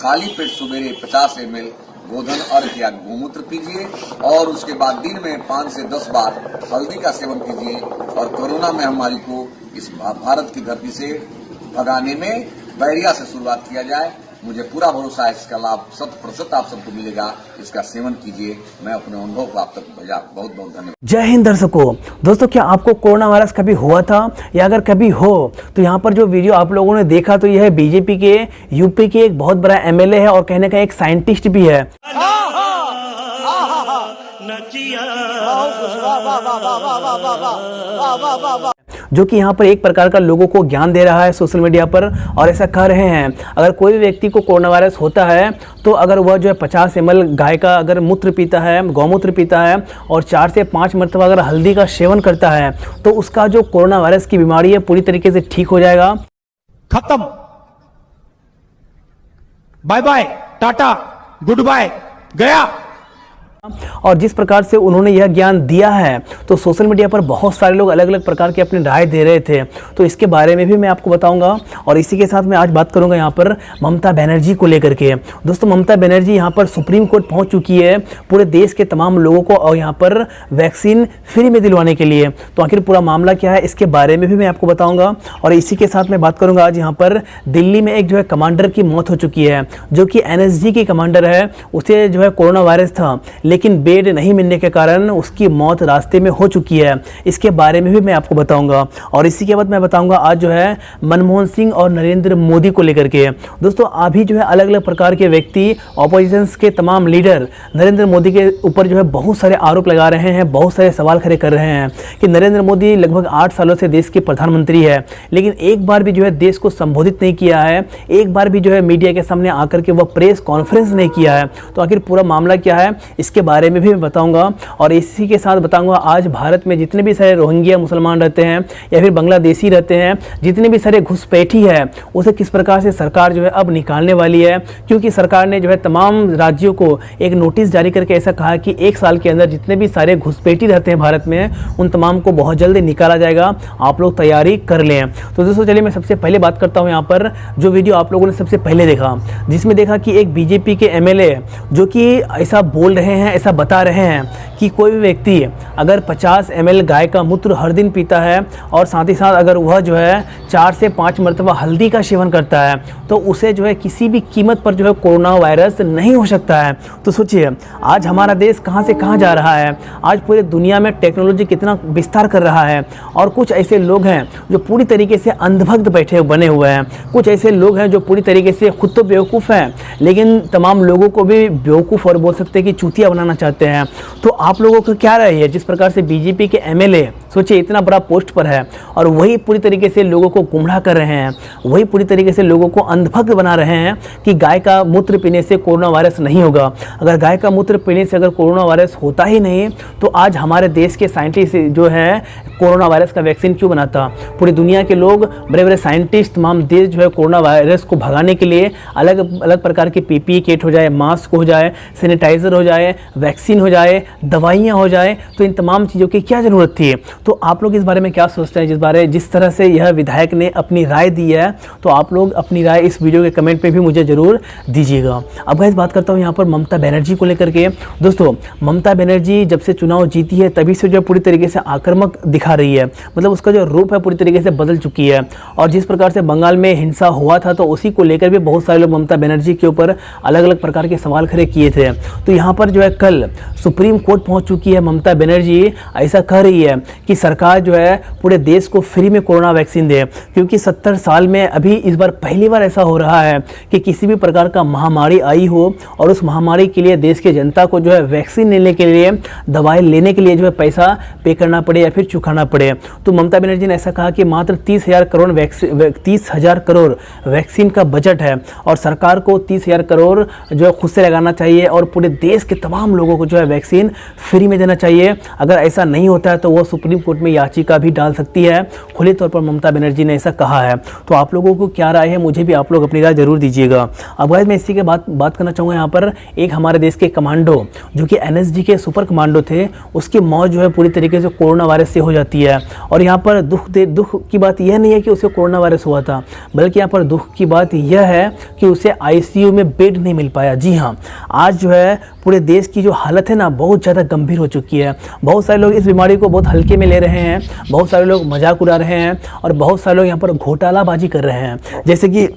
खाली पेट सवेरे 50 ml गोधन अर्घ या गोमूत्र पीजिए और उसके बाद दिन में 5 से 10 बार हल्दी का सेवन कीजिए और कोरोना महामारी को इस भारत की धरती से भगाने में बैरिया से शुरुआत किया जाए। मुझे पूरा भरोसा है इसका लाभ 100% आप सबको मिलेगा। इसका सेवन कीजिए। मैं अपने अनुभव को आप तक भेजा। बहुत बहुत धन्यवाद। जय हिंद दर्शकों। दोस्तों, क्या आपको कोरोना वायरस कभी हुआ था या अगर कभी हो तो यहाँ पर जो वीडियो आप लोगों ने देखा तो यह बीजेपी के यूपी के एक बहुत बड़ा एमएलए है और कहने का एक साइंटिस्ट भी है जो कि यहाँ पर एक प्रकार का लोगों को ज्ञान दे रहा है सोशल मीडिया पर और ऐसा कह रहे हैं अगर कोई व्यक्ति को कोरोना वायरस होता है तो अगर वह जो है 50 ml गाय का अगर मूत्र पीता है, गौमूत्र पीता है और 4 से 5 मरतबा अगर हल्दी का सेवन करता है तो उसका जो कोरोना वायरस की बीमारी है पूरी तरीके से ठीक हो जाएगा। खत्म, bye bye, tata, goodbye, गया। और जिस प्रकार से उन्होंने यह ज्ञान दिया है तो सोशल मीडिया पर बहुत सारे लोग अलग अलग प्रकार की अपनी राय दे रहे थे, तो इसके बारे में भी मैं आपको बताऊंगा। और इसी के साथ मैं आज बात करूंगा यहाँ पर ममता बनर्जी को लेकर के। दोस्तों, ममता बनर्जी यहाँ पर सुप्रीम कोर्ट पहुँच चुकी है पूरे देश के तमाम लोगों को और यहाँ पर वैक्सीन फ्री में दिलवाने के लिए। तो आखिर पूरा मामला क्या है इसके बारे में भी मैं आपको बताऊँगा। और इसी के साथ मैं बात करूँगा आज यहाँ पर दिल्ली में एक जो है कमांडर की मौत हो चुकी है जो कि NSG की कमांडर है। उसे जो है कोरोना वायरस था लेकिन बेड नहीं मिलने के कारण उसकी मौत रास्ते में हो चुकी है। इसके बारे में भी मैं आपको बताऊंगा। और इसी के बाद मैं बताऊंगा आज जो है मनमोहन सिंह और नरेंद्र मोदी को लेकर के। दोस्तों, अभी जो है अलग अलग प्रकार के व्यक्ति ऑपोजिशन के तमाम लीडर नरेंद्र मोदी के ऊपर जो है बहुत सारे आरोप लगा रहे हैं, बहुत सारे सवाल खड़े कर रहे हैं कि नरेंद्र मोदी लगभग 8 सालों से देश के प्रधानमंत्री है लेकिन एक बार भी जो है देश को संबोधित नहीं किया है, एक बार भी जो है मीडिया के सामने आकर के वह प्रेस कॉन्फ्रेंस नहीं किया है। तो आखिर पूरा मामला क्या है इसके बारे में भी मैं बताऊंगा। और इसी के साथ बताऊंगा आज भारत में जितने भी सारे रोहिंग्या मुसलमान रहते हैं या फिर बांग्लादेशी रहते हैं, जितने भी सारे घुसपैठी है उसे किस प्रकार से सरकार जो है अब निकालने वाली है, क्योंकि सरकार ने जो है तमाम राज्यों को एक नोटिस जारी करके ऐसा कहा कि 1 साल के अंदर जितने भी सारे घुसपैठी रहते हैं भारत में उन तमाम को बहुत जल्द निकाला जाएगा। आप लोग तैयारी कर लें। तो दोस्तों, चलिए मैं सबसे पहले बात करता हूँ यहाँ पर जो वीडियो आप लोगों ने सबसे पहले देखा, जिसमें देखा कि एक बीजेपी के MLA जो कि ऐसा बोल रहे हैं, ऐसा बता रहे हैं कि कोई भी व्यक्ति अगर 50 ml गाय का मूत्र हर दिन पीता है और साथ ही साथ अगर वह जो है 4 से 5 मरतबा हल्दी का सेवन करता है तो उसे जो है किसी भी कीमत पर जो है कोरोना वायरस नहीं हो सकता है। तो सोचिए आज हमारा देश कहां से कहां जा रहा है, आज पूरे दुनिया में टेक्नोलॉजी कितना विस्तार कर रहा है। और कुछ ऐसे लोग हैं जो पूरी तरीके से अंधभक्त बने हुए हैं, कुछ ऐसे लोग हैं जो पूरी तरीके से खुद तो बेवकूफ़ हैं लेकिन तमाम लोगों को भी बेवकूफ़ और बोल सकते हैं कि चूतिया बनाना चाहते हैं। तो आप लोगों को क्या राय है जिस प्रकार से बीजेपी के MLA सोचिए इतना बड़ा पोस्ट पर है और वही पूरी तरीके से लोगों को गुमराह कर रहे हैं, वही पूरी तरीके से लोगों को अंधभक्त बना रहे हैं कि गाय का मूत्र पीने से कोरोना वायरस नहीं होगा। अगर गाय का मूत्र पीने से अगर कोरोना वायरस होता ही नहीं तो आज हमारे देश के साइंटिस्ट जो है कोरोना वायरस का वैक्सीन क्यों बनाता। पूरी दुनिया के लोग बड़े बड़े साइंटिस्ट तमाम देश जो है कोरोना वायरस को भगाने के लिए अलग अलग प्रकार की PPE किट हो जाए, मास्क हो जाए, सैनिटाइजर हो जाए, वैक्सीन हो जाए, दवाइयाँ हो जाए, तो इन तमाम चीज़ों की क्या ज़रूरत थी। तो आप लोग इस बारे में क्या सोचते हैं, जिस तरह से यह विधायक ने अपनी राय दी है तो आप लोग अपनी राय इस वीडियो के कमेंट पे भी मुझे ज़रूर दीजिएगा। अब गाइस बात करता हूँ यहाँ पर ममता बनर्जी को लेकर के। दोस्तों, ममता बनर्जी जब से चुनाव जीती है तभी से जो पूरी तरीके से आक्रामक दिखा रही है, मतलब उसका जो रूप है पूरी तरीके से बदल चुकी है। और जिस प्रकार से बंगाल में हिंसा हुआ था तो उसी को लेकर भी बहुत सारे लोग ममता बनर्जी के ऊपर अलग अलग प्रकार के सवाल खड़े किए थे। तो यहाँ पर जो है कल सुप्रीम कोर्ट पहुँच चुकी है ममता बनर्जी, ऐसा कह रही है कि सरकार जो है पूरे देश को फ्री में कोरोना वैक्सीन दे, क्योंकि 70 साल में अभी इस बार पहली बार ऐसा हो रहा है कि किसी भी प्रकार का महामारी आई हो और उस महामारी के लिए देश के जनता को जो है वैक्सीन लेने के लिए, दवाई लेने के लिए जो है पैसा पे करना पड़े या फिर चुकाना पड़े। तो ममता बनर्जी ने ऐसा कहा कि मात्र 30,000 करोड़ वैक्सीन का बजट है और सरकार को 30,000 करोड़ जो है खुद से लगाना चाहिए और पूरे देश के तमाम लोगों को जो है वैक्सीन फ्री में देना चाहिए। अगर ऐसा नहीं होता है तो वो सुप्रीम कोर्ट में याचिका भी डाल सकती है। खुले तौर पर ममता बनर्जी ने ऐसा कहा है। तो आप लोगों को क्या राय है, मुझे भी आप लोग अपनी राय जरूर दीजिएगा। अब गाइस मैं इसी के बात करना चाहूँगा यहाँ पर, एक हमारे देश के कमांडो जो कि NSG के सुपर कमांडो थे, उसकी मौत जो है पूरी तरीके से कोरोना वायरस से हो जाती है। और यहाँ पर दुख की बात यह नहीं है कि उसे कोरोना वायरस हुआ था, बल्कि यहाँ पर दुख की बात यह है कि उसे ICU में बेड नहीं मिल पाया। जी हाँ, आज जो है पूरे देश की जो हालत है ना, बहुत ज़्यादा गंभीर हो चुकी है। बहुत सारे लोग इस बीमारी को बहुत हल्के में ले रहे हैं, बहुत सारे लोग मजाक उड़ा रहे हैं और बहुत सारे लोग यहाँ पर घोटालाबाजी कर रहे हैं। जैसे कि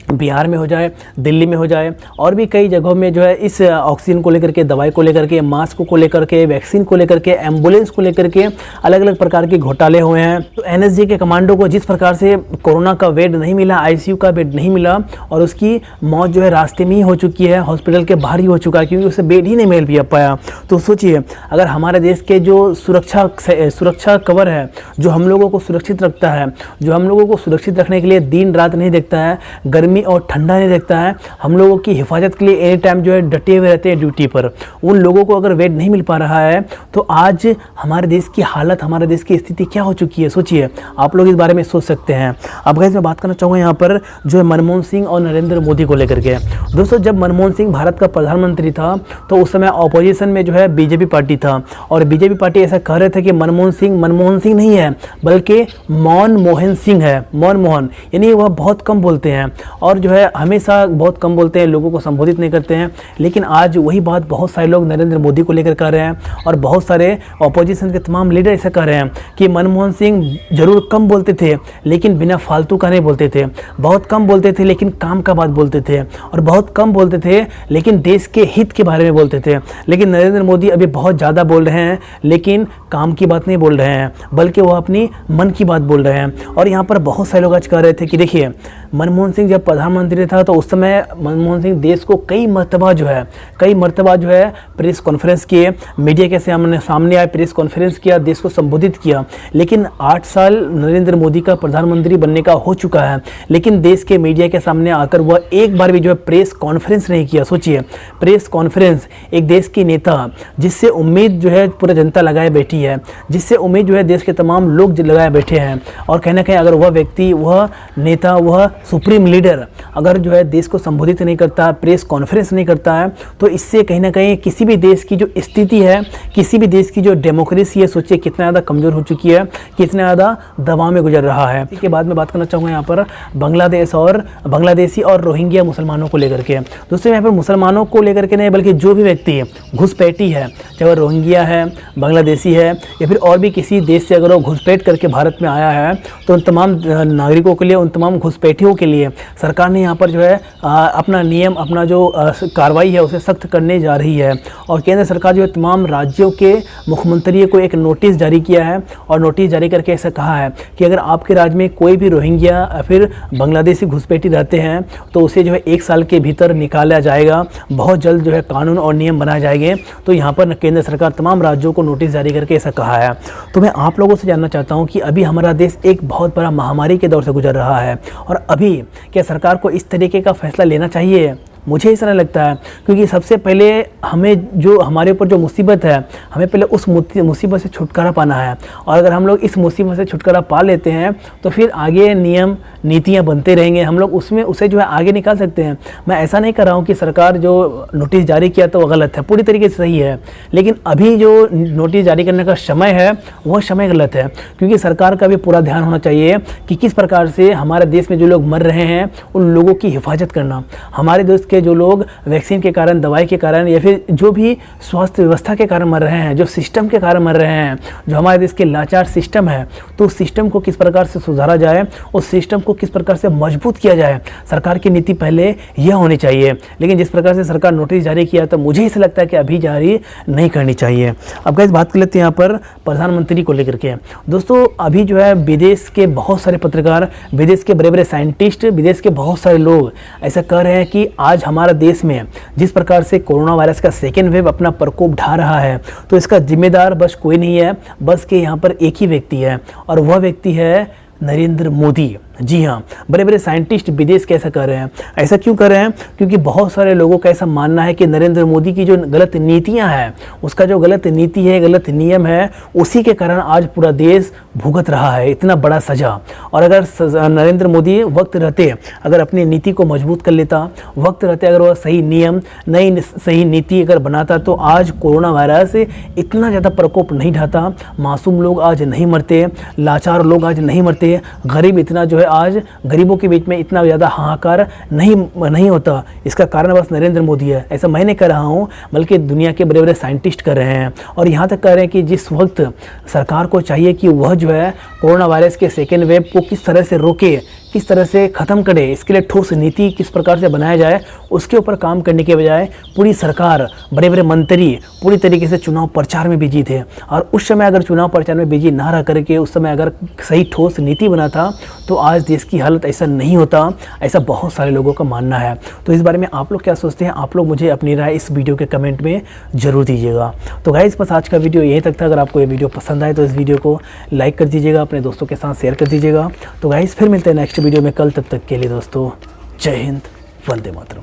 बिहार में हो जाए, दिल्ली में हो जाए, और भी कई जगहों में जो है इस ऑक्सीजन को लेकर के, दवाई को लेकर के, मास्क को लेकर के, वैक्सीन को लेकर के, एम्बुलेंस को लेकर के अलग अलग प्रकार के घोटाले हुए हैं। तो NSG के कमांडो को जिस प्रकार से कोरोना का बेड नहीं मिला, ICU का बेड नहीं मिला और उसकी मौत जो है रास्ते में ही हो चुकी है, हॉस्पिटल के बाहर ही हो चुका है, क्योंकि उसे बेड ही नहीं मिल पाया। तो सोचिए, अगर हमारे देश के जो सुरक्षा कवर है, जो हम लोगों को सुरक्षित रखता है, जो हम लोगों को सुरक्षित रखने के लिए दिन रात नहीं देखता है, गर्मी और ठंडा नहीं देखता है, हम लोगों की हिफाजत के लिए एनी टाइम जो है डटे हुए रहते हैं ड्यूटी पर, उन लोगों को अगर बेड नहीं मिल पा रहा है तो आज हमारे देश की हालत, हमारे देश की स्थिति क्या हो चुकी है, सोचिए। आप लोग इस बारे में सोच सकते हैं। अब गाइस मैं बात करना चाहूँगा यहाँ पर जो है मनमोहन सिंह और नरेंद्र मोदी को लेकर के। दोस्तों, जब मनमोहन सिंह भारत का प्रधानमंत्री था तो उस समय ऑपोजिशन में जो है बीजेपी पार्टी था, और बीजेपी पार्टी ऐसा कह रहे थे कि मनमोहन सिंह नहीं है, बल्कि मनमोहन सिंह है। मनमोहन यानी वह बहुत कम बोलते हैं और जो है हमेशा बहुत कम बोलते हैं, लोगों को संबोधित नहीं करते हैं। लेकिन आज वही बात बहुत सारे लोग नरेंद्र मोदी को लेकर कर रहे हैं और बहुत सारे ऑपोजिशन के तमाम लीडर ऐसा कह रहे हैं कि मनमोहन सिंह जरूर कम बोलते थे, लेकिन बिना फालतू का नहीं बोलते थे। बहुत कम बोलते थे लेकिन काम का बात बोलते थे, और बहुत कम बोलते थे लेकिन देश के हित के बारे में बोलते थे। लेकिन नरेंद्र मोदी अभी बहुत ज़्यादा बोल रहे हैं, लेकिन काम की बात नहीं बोल रहे हैं, बल्कि वो अपनी मन की बात बोल रहे हैं। और यहाँ पर बहुत सारे लोग आज कह रहे थे कि देखिए, मनमोहन सिंह जब प्रधानमंत्री था तो उस समय मनमोहन सिंह देश को कई मरतबा जो है प्रेस कॉन्फ्रेंस किए, मीडिया के सामने आए, प्रेस कॉन्फ्रेंस किया, देश को संबोधित किया। लेकिन 8 साल नरेंद्र मोदी का प्रधानमंत्री बनने का हो चुका है, लेकिन देश के मीडिया के सामने आकर वह एक बार भी जो है प्रेस कॉन्फ्रेंस नहीं किया। सोचिए, प्रेस कॉन्फ्रेंस एक देश की नेता, जिससे उम्मीद जो है पूरा जनता लगाए बैठी है, जिससे उम्मीद जो है देश के तमाम लोग लगाए बैठे हैं, और कहीं ना कहीं अगर वह व्यक्ति, वह नेता, वह सुप्रीम लीडर अगर जो है देश को संबोधित नहीं करता, प्रेस कॉन्फ्रेंस नहीं करता है, तो इससे कहीं ना कहीं किसी भी देश की जो स्थिति है, किसी भी देश की जो डेमोक्रेसी है, सोचिए कितना ज़्यादा कमज़ोर हो चुकी है, कितना ज़्यादा दबाव में गुजर रहा है। इसके बाद में बात करना चाहूँगा यहाँ पर बांग्लादेशी और रोहिंग्या मुसलमानों को लेकर के। दोस्तों, यहाँ पर मुसलमानों को लेकर के नहीं, बल्कि जो भी व्यक्ति घुसपैठी है, चाहे वह रोहिंग्या है, बांग्लादेशी है, या फिर और भी किसी देश से अगर वो घुसपैठ करके भारत में आया है, तो उन तमाम नागरिकों के लिए, उन तमाम घुसपैठियों के लिए सरकार ने यहाँ पर जो है अपना नियम, अपना जो कार्रवाई है उसे सख्त करने जा रही है। और केंद्र सरकार जो है तमाम राज्यों के मुख्यमंत्री को एक नोटिस जारी किया है, और नोटिस जारी करके ऐसा कहा है कि अगर आपके राज्य में कोई भी रोहिंग्या या फिर बांग्लादेशी घुसपैठी रहते हैं तो उसे जो है 1 साल के भीतर निकाला जाएगा। बहुत जल्द जो है कानून और नियम बनाए जाएंगे। तो यहाँ पर केंद्र सरकार तमाम राज्यों को नोटिस जारी करके ऐसा कहा है। तो मैं आप लोगों से जानना चाहता हूँ कि अभी हमारा देश एक बहुत बड़ा महामारी के दौर से गुजर रहा है, और अभी क्या सरकार को इस तरीके का फैसला लेना चाहिए? मुझे ऐसा नहीं लगता है, क्योंकि सबसे पहले हमें जो हमारे ऊपर जो मुसीबत है, हमें पहले उस मुसीबत से छुटकारा पाना है। और अगर हम लोग इस मुसीबत से छुटकारा पा लेते हैं तो फिर आगे नियम नीतियाँ बनते रहेंगे, हम लोग उसे जो है आगे निकाल सकते हैं। मैं ऐसा नहीं कर रहा हूँ कि सरकार जो नोटिस जारी किया तो वो गलत है, पूरी तरीके से सही है, लेकिन अभी जो नोटिस जारी करने का समय है वह समय गलत है, क्योंकि सरकार का भी पूरा ध्यान होना चाहिए कि किस प्रकार से हमारे देश में जो लोग मर रहे हैं उन लोगों की हिफाजत करना। हमारे देश के जो लोग वैक्सीन के कारण, दवाई के कारण, या फिर जो भी स्वास्थ्य व्यवस्था के कारण मर रहे हैं, जो सिस्टम के कारण मर रहे हैं, जो हमारे देश के लाचार सिस्टम है, तो उस सिस्टम को किस प्रकार से सुधारा जाए, उस सिस्टम को किस प्रकार से मजबूत किया जाए, सरकार की नीति पहले यह होनी चाहिए। लेकिन जिस प्रकार से सरकार नोटिस जारी किया तो मुझे ऐसा लगता है कि अभी जारी नहीं करनी चाहिए। अब गाइस बात कर लेते हैं यहाँ पर प्रधानमंत्री को लेकर के। दोस्तों, अभी जो है विदेश के बहुत सारे पत्रकार, विदेश के बड़े बड़े साइंटिस्ट, विदेश के बहुत सारे लोग ऐसा कह रहे हैं कि आज हमारा देश में जिस प्रकार से कोरोना वायरस का सेकेंड वेव अपना प्रकोप ढा रहा है, तो इसका जिम्मेदार बस कोई नहीं है, बस के यहाँ पर एक ही व्यक्ति है, और वह व्यक्ति है नरेंद्र मोदी। जी हाँ, बड़े बड़े साइंटिस्ट विदेश के ऐसा कर रहे हैं। ऐसा क्यों कर रहे हैं? क्योंकि बहुत सारे लोगों का ऐसा मानना है कि नरेंद्र मोदी की जो गलत नीतियां हैं, उसका जो गलत नीति है, गलत नियम है, उसी के कारण आज पूरा देश भुगत रहा है इतना बड़ा सजा। और अगर नरेंद्र मोदी वक्त रहते अगर अपनी नीति को मजबूत कर लेता, वक्त रहते अगर वह सही नियम, नई सही नीति अगर बनाता, तो आज कोरोना वायरस से इतना ज़्यादा प्रकोप नहीं ढाता, मासूम लोग आज नहीं मरते, लाचार लोग आज नहीं मरते, गरीब इतना जो है आज गरीबों के बीच में इतना ज़्यादा हाहाकार नहीं होता। इसका कारण बस नरेंद्र मोदी है। ऐसा मैं नहीं कर रहा हूँ, बल्कि दुनिया के बड़े बड़े साइंटिस्ट कर रहे हैं। और यहाँ तक कह रहे हैं कि जिस वक्त सरकार को चाहिए कि वह जो है कोरोना वायरस के सेकेंड वेव को किस तरह से रोके, किस तरह से ख़त्म करे, इसके लिए ठोस नीति किस प्रकार से बनाया जाए, उसके ऊपर काम करने के बजाय पूरी सरकार, बड़े बड़े मंत्री पूरी तरीके से चुनाव प्रचार में बिजी थे। और उस समय अगर चुनाव प्रचार में बिजी ना रह करके उस समय अगर सही ठोस नीति बना था, तो आज देश की हालत ऐसा नहीं होता, ऐसा बहुत सारे लोगों का मानना है। तो इस बारे में आप लोग क्या सोचते हैं? आप लोग मुझे अपनी राय इस वीडियो के कमेंट में ज़रूर दीजिएगा। तो गाइस, बस आज का वीडियो यहीं तक था। अगर आपको ये वीडियो पसंद आए तो इस वीडियो को लाइक कर दीजिएगा, अपने दोस्तों के साथ शेयर कर दीजिएगा। तो गाइस, फिर मिलते हैं नेक्स्ट वीडियो में कल। तब तक के लिए दोस्तों, जय हिंद, वंदे मातरम।